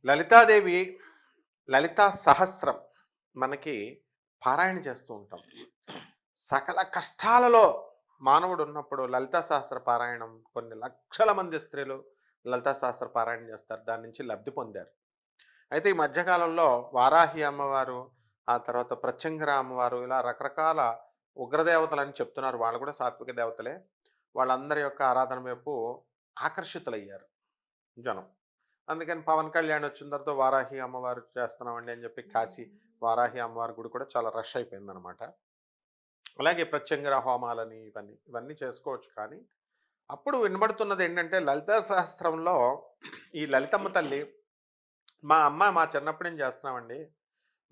లలితాదేవి లలితా సహస్రం మనకి పారాయణ చేస్తూ ఉంటాం. సకల కష్టాలలో మానవుడు ఉన్నప్పుడు లలితా సహస్ర పారాయణం కొన్ని లక్షల మంది స్త్రీలు లలితా సహస్ర పారాయణ చేస్తారు. దాని నుంచి లబ్ధి పొందారు. అయితే ఈ మధ్యకాలంలో వారాహి అమ్మవారు, ఆ తర్వాత ప్రత్యంగిర అమ్మవారు ఇలా రకరకాల ఉగ్రదేవతలని చెప్తున్నారు. వాళ్ళు కూడా సాత్విక దేవతలే. వాళ్ళందరి యొక్క ఆరాధన వైపు ఆకర్షితులయ్యారు జనం. అందుకని పవన్ కళ్యాణ్ వచ్చిన తర్వాత వారాహి అమ్మవారు చేస్తున్నామండి అని చెప్పి కాశీ వారాహి అమ్మవారి గుడి కూడా చాలా రష్ అయిపోయిందనమాట. అలాగే ప్రత్యంగిర హోమాలని ఇవన్నీ చేసుకోవచ్చు. కానీ అప్పుడు వినబడుతున్నది ఏంటంటే లలితా సహస్రంలో ఈ లలితమ్మ తల్లి మా చిన్నప్పటి నుంచి చేస్తున్నామండి.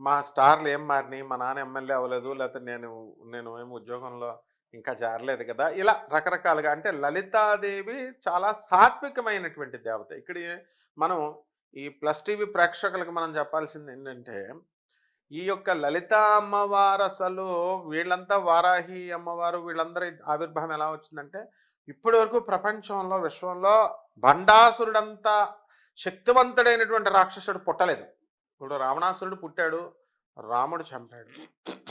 మా స్టార్లు ఏం మారినాయి, మా నాన్న ఎమ్మెల్యే అవ్వలేదు, లేకపోతే నేను ఏమి ఉద్యోగంలో ఇంకా చేరలేదు కదా, ఇలా రకరకాలుగా అంటే లలితాదేవి చాలా సాత్వికమైనటువంటి దేవత. ఇక్కడ మనం ఈ ప్లస్ టీవీ ప్రేక్షకులకు మనం చెప్పాల్సింది ఏంటంటే ఈ యొక్క లలిత అమ్మవారు అసలు వీళ్ళంతా వారాహి అమ్మవారు వీళ్ళందరి ఆవిర్భావం ఎలా వచ్చిందంటే ఇప్పటి వరకు ప్రపంచంలో విశ్వంలో భండాసురుడంతా శక్తివంతుడైనటువంటి రాక్షసుడు పుట్టలేదు. ఇప్పుడు రావణాసురుడు పుట్టాడు, రాముడు చంపాడు,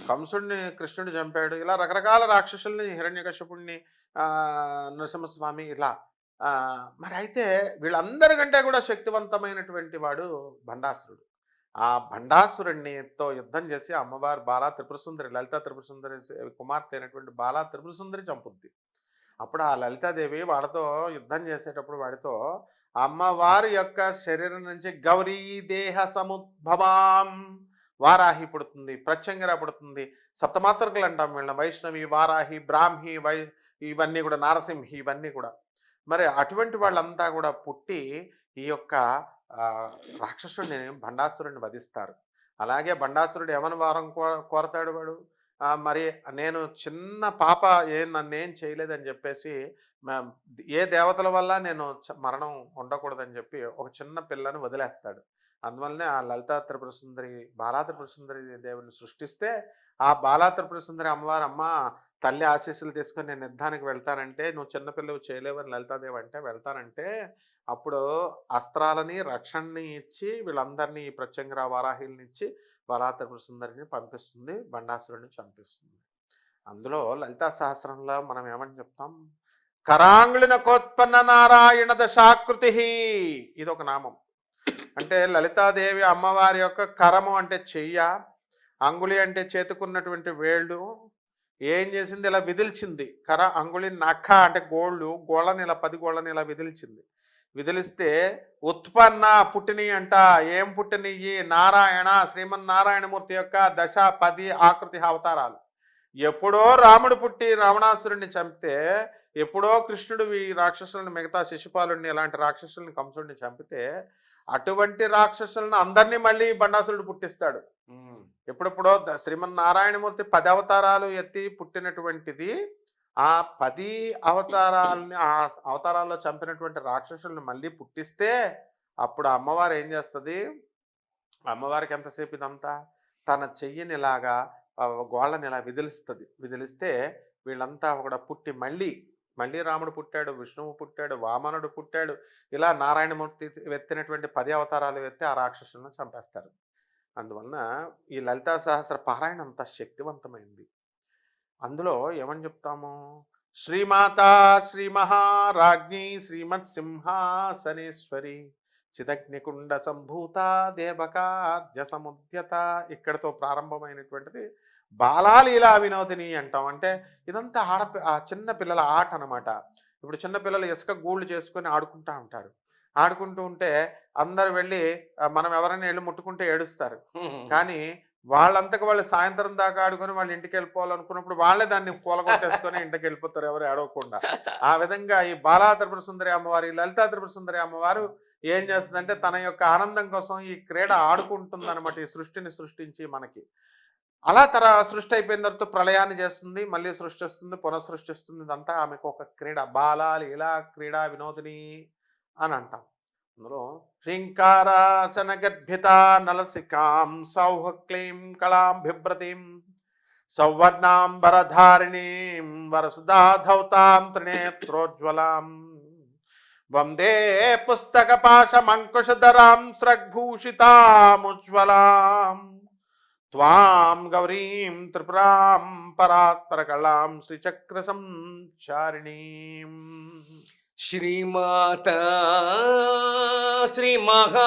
కంసుడిని కృష్ణుడు చంపాడు, ఇలా రకరకాల రాక్షసుల్ని హిరణ్యకశిపుడిని నరసింహస్వామి ఇలా మరి అయితే వీళ్ళందరికంటే కూడా శక్తివంతమైనటువంటి వాడు భండాసురుడు. ఆ భండాసురుడినితో యుద్ధం చేసి అమ్మవారు బాలా త్రిపురసుందరి లలితా త్రిపురసుందరి కుమార్తె అయినటువంటి బాలా త్రిపురసుందరి చంపుద్ది. అప్పుడు ఆ లలితాదేవి వాడితో యుద్ధం చేసేటప్పుడు వాడితో అమ్మవారి యొక్క శరీరం నుంచి గౌరీ దేహ సముద్భవాం వారాహి పుడుతుంది, ప్రత్యంగిర పుడుతుంది, సప్తమాతృకలు అంటాం వీళ్ళని, వైష్ణవి, వారాహి, బ్రాహ్మి, ఇవన్నీ కూడా నారసింహి, ఇవన్నీ కూడా మరి అటువంటి వాళ్ళంతా కూడా పుట్టి ఈ యొక్క రాక్షసుడిని భండాసురుడిని వధిస్తారు. అలాగే భండాసురుడు ఏమని వారం కోరతాడు వాడు, మరి నేను చిన్న పాప నన్నేం చేయలేదని చెప్పేసి ఏ దేవతల వల్ల నేను మరణం ఉండకూడదని చెప్పి ఒక చిన్న పిల్లని వదిలేస్తాడు. అందువల్లనే ఆ లలితా త్రిపుర సుందరి బాలా త్రిపుర సుందరి దేవుని సృష్టిస్తే ఆ బాలా త్రిపుర సుందరి అమ్మవారు అమ్మ తల్లి ఆశీస్సులు తీసుకొని నేను యుద్ధానికి వెళ్తానంటే నువ్వు చిన్నపిల్లవు చేయలేవని లలితాదేవి అంటే వెళ్తానంటే అప్పుడు అస్త్రాలని రక్షణని ఇచ్చి వీళ్ళందరినీ ప్రత్యంగిర వారాహిల్ని ఇచ్చి బాలా త్రిపుర సుందరిని పంపిస్తుంది, బండాసురుడిని చంపిస్తుంది. అందులో లలితా సహస్రంలో మనం ఏమని చెప్తాం, కరాంగుళిన కోత్పన్న నారాయణ దశాకృతి, ఇది ఒక నామం. అంటే లలితాదేవి అమ్మవారి యొక్క కరము అంటే చెయ్య, అంగుళి అంటే చేతుకున్నటువంటి వేళ్ళు ఏం చేసింది, ఇలా విదిల్చింది. అంగుళి నఖ అంటే గోళ్ళని ఇలా 10 గోళ్ళని ఇలా విదిల్చింది. విదిలిస్తే ఉత్పన్న పుట్టిని అంట. ఏం పుట్టినయ్యి, నారాయణ శ్రీమన్నారాయణమూర్తి యొక్క 10 ఆకృతి అవతారాలు. ఎప్పుడో రాముడు పుట్టి రావణాసురుడిని చంపితే, ఎప్పుడో కృష్ణుడు ఈ రాక్షసులను మిగతా శిశుపాలుడిని ఇలాంటి రాక్షసుల్ని కంసుడిని చంపితే అటువంటి రాక్షసులను అందరినీ మళ్ళీ బండాసురుడు పుట్టిస్తాడు. ఎప్పుడెప్పుడో శ్రీమన్నారాయణమూర్తి 10 అవతారాలు ఎత్తి పుట్టినటువంటిది ఆ 10 అవతారాలని ఆ అవతారాల్లో చంపినటువంటి రాక్షసులను మళ్ళీ పుట్టిస్తే అప్పుడు అమ్మవారు ఏం చేస్తుంది, అమ్మవారికి ఎంతసేపు ఇదంతా తన చెయ్యిని ఇలాగా గోళ్ళని ఇలా విదిలిస్తే వీళ్ళంతా కూడా పుట్టి మళ్ళీ రాముడు పుట్టాడు, విష్ణువు పుట్టాడు, వామనుడు పుట్టాడు, ఇలా నారాయణమూర్తి ఎత్తినటువంటి 10 అవతారాలు ఎత్తి ఆ రాక్షసులను చంపేస్తారు. అందువలన ఈ లలితా సహస్ర పారాయణ అంత శక్తివంతమైంది. అందులో ఏమని చెప్తాము, శ్రీమాత శ్రీ మహారాజ్ఞి శ్రీమత్ సింహాసనేశ్వరి చిదగ్నికుండ సంభూత దేవకార్య సముద్యత, ఇక్కడతో ప్రారంభమైనటువంటిది బాలాలీలా వినోదిని అంటాం. అంటే ఇదంతా చిన్న పిల్లల ఆట అనమాట. ఇప్పుడు చిన్నపిల్లలు ఇసుక గూళ్ళు చేసుకొని ఆడుకుంటూ ఉంటారు. ఆడుకుంటూ ఉంటే అందరు వెళ్ళి మనం ఎవరైనా వెళ్ళి ముట్టుకుంటే ఏడుస్తారు. కానీ వాళ్ళంతకు వాళ్ళు సాయంత్రం దాకా ఆడుకొని వాళ్ళు ఇంటికి వెళ్ళిపోవాలనుకున్నప్పుడు వాళ్ళే దాన్ని పూలగొట్టేసుకొని ఇంటికి వెళ్ళిపోతారు, ఎవరు ఏడవకుండా. ఆ విధంగా ఈ బాలా త్రిపుర సుందరి అమ్మవారి లలితా త్రిపుర సుందరి అమ్మవారు ఏం చేస్తుందంటే తన యొక్క ఆనందం కోసం ఈ క్రీడ ఆడుకుంటుంది అనమాట. ఈ సృష్టిని సృష్టించి మనకి అలా సృష్టి అయిపోయిన తర్వాత ప్రళయాన్ని చేస్తుంది, మళ్ళీ సృష్టిస్తుంది, పునఃసృష్టిస్తుంది. ఇదంతా ఆమెకు ఒక క్రీడ, బాలా లీలా క్రీడా వినోదిని అని అంటాం. అందులో శ్రీంకారాసన గర్భిత నలసికాం సౌహక్లీం కళాం బిభ్రతీం సౌవర్ణాంబరధారిణీం వరసుధాధౌతాం త్రినేత్రోజ్వలాం వందే పుస్తక పాశమంకుశధరాం స్రగ్భూషితాముజ్వలాం త్వాం గౌరీం త్రిపురాం పరాత్పరకళాం శ్రీచక్ర సంచారిణీం. శ్రీమాత శ్రీ మహారాజ్ఞి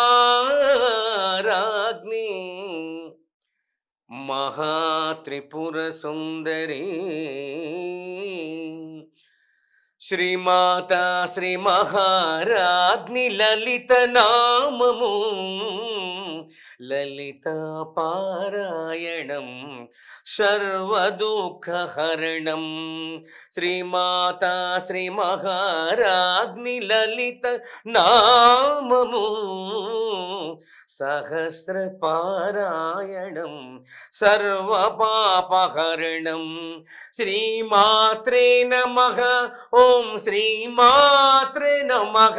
మహాత్రిపుర సుందరి శ్రీమాత శ్రీ మహారాజ్ఞి లలిత నామము లలిత పారాయణం సర్వదుఃఖహరణం. శ్రీమాత శ్రీ మహారాజ్ఞి లలిత నామము సహస్ర పారాయణం సర్వపాపహరణం. శ్రీమాత్రే నమః. ఓం శ్రీమాత్రే నమః.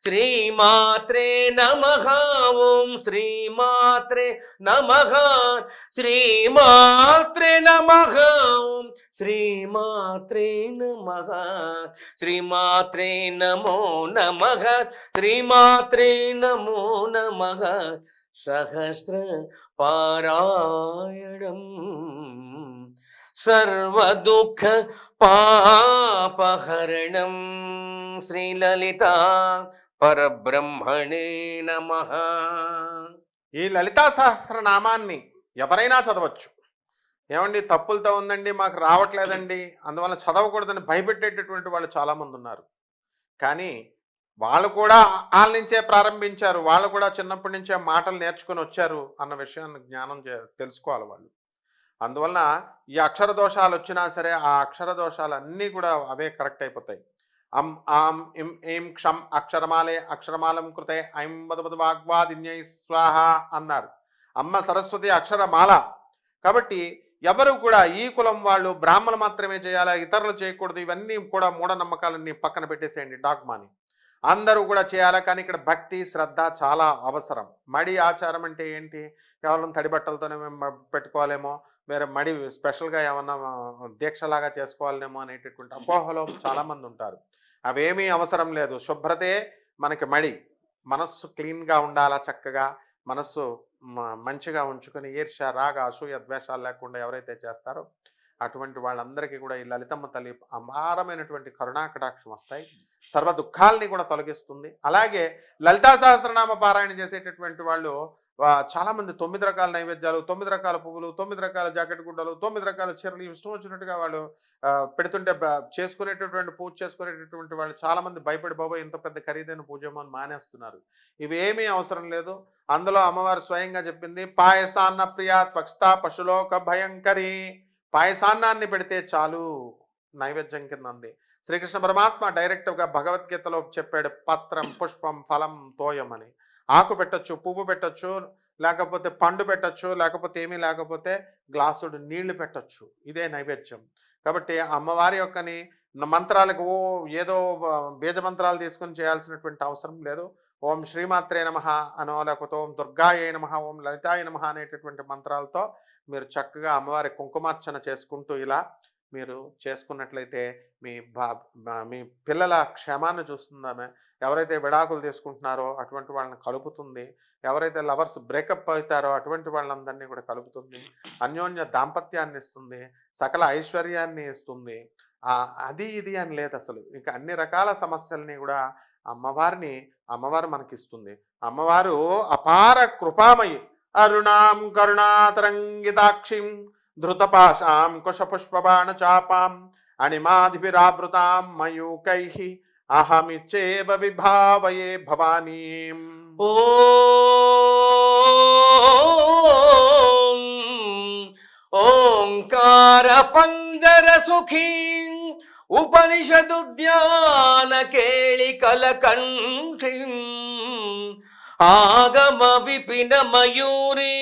శ్రీమాత్రే నమః. ఓం శ్రీమాత్రే నమః. శ్రీమాత్రే నమః. ఓం శ్రీమాత్రే నమః. శ్రీమాత్రే నమో నమః. శ్రీమాత్రే నమో నమః. సహస్ర పారాయణం సర్వదుఃఖ పాపహరణం. శ్రీలలిత పరబ్రహ్మణే నమః. ఈ లలితా సహస్రనామాన్ని ఎవరైనా చదవచ్చు. ఏమండి తప్పులతో ఉందండి, మాకు రావట్లేదండి, అందువల్ల చదవకూడదని భయపెట్టేటటువంటి వాళ్ళు చాలామంది ఉన్నారు. కానీ వాళ్ళు కూడా వాళ్ళ నుంచే ప్రారంభించారు, వాళ్ళు కూడా చిన్నప్పటి నుంచే మాటలు నేర్చుకొని వచ్చారు అన్న విషయాన్ని జ్ఞానం తెలుసుకోవాలి వాళ్ళు. అందువలన ఈ అక్షర దోషాలు వచ్చినా సరే ఆ అక్షర దోషాలు అన్నీ కూడా అవే కరెక్ట్ అయిపోతాయి. అం ఆం ఇం ఏం క్షం అక్షరమాలే అక్షరమాలం కృతే ఐం వదవదు వాగ్వాదిన్యై స్వాహ అన్నారు. అమ్మ సరస్వతి అక్షరమాల. కాబట్టి ఎవరు కూడా ఈ కులం వాళ్ళు బ్రాహ్మణులు మాత్రమే చేయాలా, ఇతరులు చేయకూడదు, ఇవన్నీ కూడా మూఢనమ్మకాలన్నీ పక్కన పెట్టేసేయండి, డాగ్మాని. అందరూ కూడా చేయాలా. కానీ ఇక్కడ భక్తి శ్రద్ధ చాలా అవసరం. మడి ఆచారం అంటే ఏంటి? కేవలం తడి బట్టలతోనే మేము పెట్టుకోవాలేమో, వేరే మడి స్పెషల్గా ఏమన్నా దీక్షలాగా చేసుకోవాలేమో అనేటటువంటి అపోహలో చాలామంది ఉంటారు. అవేమీ అవసరం లేదు. శుభ్రతే మనకి మడి. మనస్సు క్లీన్గా ఉండాలా, చక్కగా మనస్సు మంచిగా ఉంచుకొని ఈర్ష్య రాగ అసూయ ద్వేషాలు లేకుండా ఎవరైతే చేస్తారో అటువంటి వాళ్ళందరికీ కూడా ఈ లలితమ్మ తల్లి అపారమైనటువంటి కరుణాకటాక్షం వస్తాయి. సర్వ దుఃఖాలని కూడా తొలగిస్తుంది. అలాగే లలితా సహస్రనామ పారాయణ చేసేటటువంటి వాళ్ళు చాలామంది 9 రకాల నైవేద్యాలు, 9 రకాల పువ్వులు, 9 రకాల జాకెట్ గుడ్డలు, 9 రకాల చీరలు ఇష్టం వచ్చినట్టుగా వాళ్ళు పెడుతుంటే చేసుకునేటటువంటి పూజ చేసుకునేటటువంటి వాళ్ళు చాలామంది భయపడి బాబోయ్ ఇంత పెద్ద ఖరీదైన పూజమో అని మానేస్తున్నారు. ఇవేమీ అవసరం లేదు. అందులో అమ్మవారు స్వయంగా చెప్పింది, పాయసాన్న ప్రియా త్వక్స్తా పశులోక భయంకరి. పాయసాన్నాన్ని పెడితే చాలు నైవేద్యం కింద ఉంది. శ్రీకృష్ణ పరమాత్మ డైరెక్ట్గా భగవద్గీతలో చెప్పాడు, పత్రం పుష్పం ఫలం తోయం అని. ఆకు పెట్టచ్చు, పువ్వు పెట్టచ్చు, లేకపోతే పండు పెట్టచ్చు, లేకపోతే ఏమీ లేకపోతే గ్లాసుడు నీళ్లు పెట్టచ్చు. ఇదే నైవేద్యం. కాబట్టి అమ్మవారి యొక్కని మంత్రాలకు ఏదో బీజ మంత్రాలు తీసుకొని చేయాల్సినటువంటి అవసరం లేదు. ఓం శ్రీమాత్రే నమః అనో, లేకపోతే ఓం దుర్గాయే నమః, ఓం లలితాయ నమః అనేటటువంటి మంత్రాలతో మీరు చక్కగా అమ్మవారి కుంకుమార్చన చేసుకుంటూ ఇలా మీరు చేసుకున్నట్లయితే మీ పిల్లల క్షేమాన్ని చూస్తుందామె. ఎవరైతే విడాకులు తీసుకుంటున్నారో అటువంటి వాళ్ళని కలుపుతుంది. ఎవరైతే లవర్స్ బ్రేకప్ అవుతారో అటువంటి వాళ్ళందరినీ కూడా కలుపుతుంది. అన్యోన్య దాంపత్యాన్ని ఇస్తుంది, సకల ఐశ్వర్యాన్ని ఇస్తుంది. అది ఇది అని లేదు అసలు. ఇంకా అన్ని రకాల సమస్యల్ని కూడా అమ్మవారు మనకిస్తుంది. అమ్మవారు అపార కృపామయి. అరుణాం కరుణాతరంగితాక్షిం ధృతపాశాం కుశపుష్పబాణ చాపాం అణిమాధిభిరావృతాం మయూకైః అహమిచ్చేవ విభావయే భవానీం. ఓంకార పంజర సుఖీ ఉపనిషదుద్యాన కేళికల కంఠీ ఆగమ విపిన మయూరీ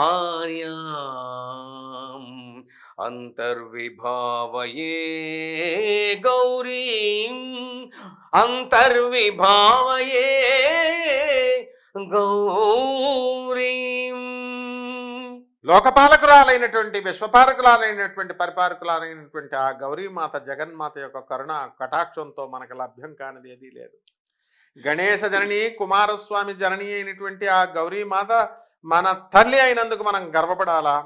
ఆర్యాం అంతర్విభావయే గౌరీం అంతర్విభావయే గౌరీం. లోకపాలకురాలైనటువంటి విశ్వపాలకురాలైనటువంటి పరిపాలకురాలైనటువంటి ఆ గౌరీమాత జగన్మాత యొక్క కరుణ కటాక్షంతో మనకు లభ్యం కానిది ఏదీ లేదు. గణేశ జనని కుమారస్వామి జనని అయినటువంటి ఆ గౌరీమాత మన తల్లి అయినందుకు మనం గర్వపడాలా.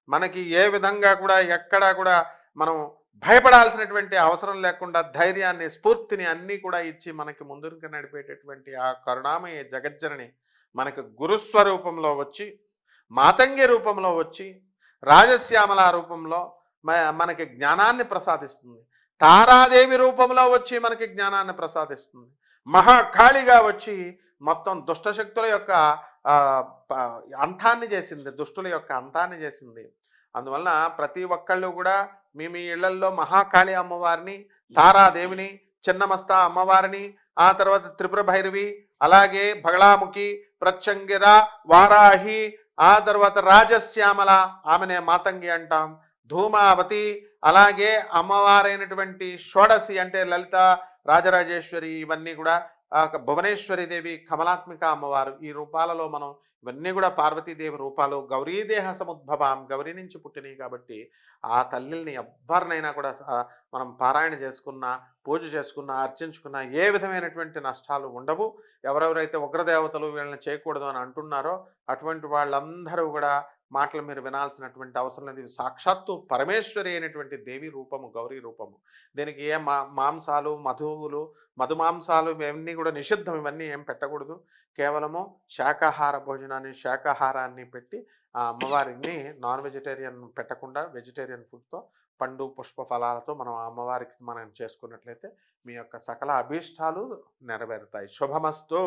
మనకి ఏ విధంగా కూడా ఎక్కడా కూడా మనం భయపడాల్సినటువంటి అవసరం లేకుండా ధైర్యాన్ని స్ఫూర్తిని అన్నీ కూడా ఇచ్చి మనకి ముందుకు నడిపేటటువంటి ఆ కరుణామయ జగజ్జనని మనకు గురుస్వరూపంలో వచ్చి మాతంగి రూపంలో వచ్చి రాజశ్యామల రూపంలో మనకి జ్ఞానాన్ని ప్రసాదిస్తుంది. తారాదేవి రూపంలో వచ్చి మనకి జ్ఞానాన్ని ప్రసాదిస్తుంది. మహాకాళిగా వచ్చి మొత్తం దుష్టశక్తుల యొక్క అంతాన్ని చేసింది, దుష్టుల యొక్క అంతాన్ని చేసింది. అందువలన ప్రతి ఒక్కళ్ళు కూడా మీ మీ ఇళ్లల్లో మహాకాళి అమ్మవారిని, తారాదేవిని, చిన్నమస్తా అమ్మవారిని, ఆ తర్వాత త్రిపుర భైరవి, అలాగే బగళాముఖి, ప్రత్యంగిర, వారాహి, ఆ తర్వాత రాజశ్యామల, ఆమెనే మాతంగి అంటాం, ధూమావతి, అలాగే అమ్మవారైనటువంటి షోడసి అంటే లలిత, రాజరాజేశ్వరి, ఇవన్నీ కూడా భువనేశ్వరి దేవి, కమలాత్మిక అమ్మవారు, ఈ రూపాలలో మనం ఇవన్నీ కూడా పార్వతీదేవి రూపాలు. గౌరీదేహ సముద్భవాం, గౌరీ నుంచి పుట్టినవి కాబట్టి ఆ తల్లిని ఎవరినైనా కూడా మనం పారాయణ చేసుకున్నా, పూజ చేసుకున్నా, అర్చించుకున్నా ఏ విధమైనటువంటి నష్టాలు ఉండవు. ఎవరెవరైతే ఉగ్రదేవతలు వీళ్ళని చేయకూడదు అని అంటున్నారో అటువంటి వాళ్ళందరూ కూడా మాటలు మీరు వినాల్సినటువంటి అవసరం లేదు. ఇది సాక్షాత్తు పరమేశ్వరి అయినటువంటి దేవి రూపము, గౌరీ రూపము. దీనికి ఏ మాంసాలు, మధుమాంసాలు ఇవన్నీ కూడా నిషిద్ధం. ఇవన్నీ ఏం పెట్టకూడదు. కేవలము శాకాహార భోజనాన్ని, శాకాహారాన్ని పెట్టి ఆ అమ్మవారిని నాన్ వెజిటేరియన్ పెట్టకుండా వెజిటేరియన్ ఫుడ్తో, పండు పుష్ప ఫలాలతో మనం ఆ అమ్మవారికి మనం చేసుకున్నట్లయితే మీ యొక్క సకల అభీష్టాలు నెరవేరుతాయి. శుభమస్తు.